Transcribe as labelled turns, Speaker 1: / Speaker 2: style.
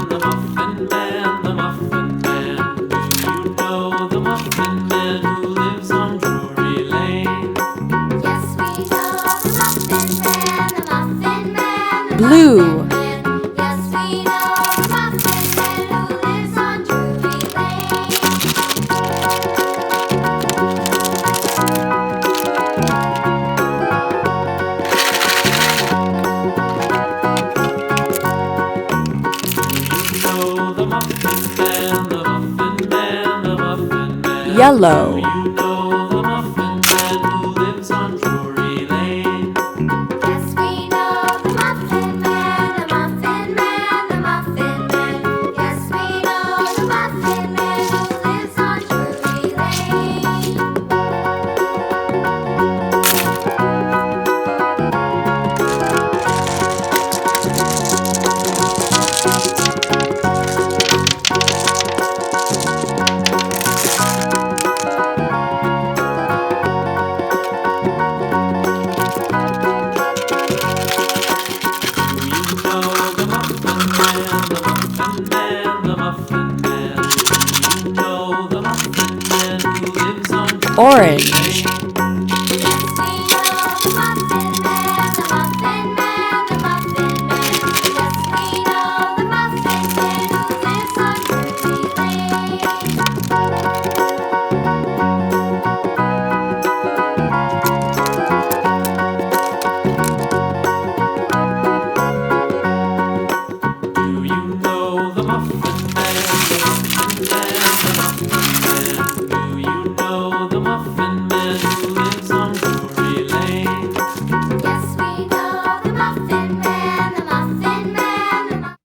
Speaker 1: the Muffin Man, the Muffin Man. Do you know the Muffin Man who lives on Drury Lane?
Speaker 2: Yes, we know the Muffin Man, the Muffin Man, the
Speaker 3: Blue.
Speaker 2: Muffin Man. Yes, we know the Muffin Man who lives on Drury Lane.
Speaker 1: You know the Muffin Man, the Muffin Man, the Muffin Man.
Speaker 3: Yellow.
Speaker 1: Do you know the Muffin Man who lives on Drury Lane?
Speaker 2: Yes, we know the Muffin Man, the Muffin Man, the Muffin Man. Yes, we know the Muffin Man who lives on Drury Lane.
Speaker 1: You know the Muffin Man, the Muffin Man, the Muffin Man. You know the Muffin Man who lives on Drury
Speaker 3: Orange.
Speaker 1: Lane.